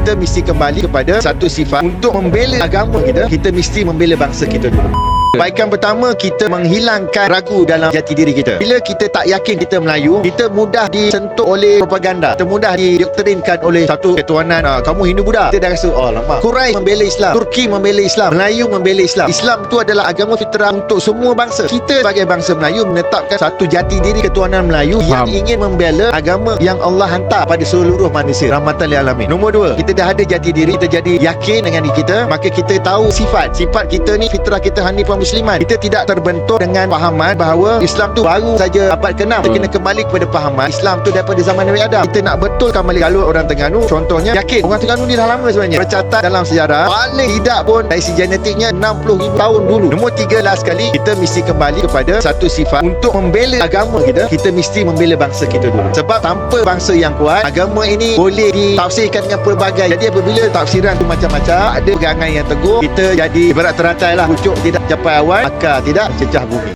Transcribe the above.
Kita mesti kembali kepada satu sifat. Untuk membela agama kita, kita mesti membela bangsa kita dulu. Kebaikan pertama, kita menghilangkan ragu dalam jati diri kita. Bila kita tak yakin kita Melayu, kita mudah disentuh oleh propaganda, kita mudah didoktrinkan oleh satu ketuanan, kamu Hindu Buddha. Kita dah rasa, oh lama. Quraisy membela Islam, Turki membela Islam, Melayu membela Islam. Islam tu adalah agama fitrah untuk semua bangsa. Kita sebagai bangsa Melayu menetapkan satu jati diri ketuanan Melayu yang ingin membela agama yang Allah hantar pada seluruh manusia, rahmatan lil alamin. Nombor dua, kita dah ada jati diri, kita jadi yakin dengan diri kita, maka kita tahu sifat kita ni, fitrah kita hanifah musliman. Kita tidak terbentuk dengan fahaman bahawa Islam tu baru saja abad ke-6. Kita kena kembali kepada fahaman Islam tu daripada zaman Nabi Adam. Kita nak betulkan balik. Kalau orang Terengganu contohnya yakin orang Terengganu ni dah lama sebenarnya, tercatat dalam sejarah paling tidak pun dari si genetiknya 60,000 tahun dulu. Nombor tiga, last sekali, kita mesti kembali kepada satu sifat. Untuk membela agama kita, kita mesti membela bangsa kita dulu. Sebab tanpa bangsa yang kuat, agama ini boleh ditafsirkan dengan pelbagai. Jadi apabila tafsiran tu macam-macam, ada pegangan yang teguh, kita jadi ibarat teratai lah, pucuk tidak capai awan, akar tidak cecah bumi.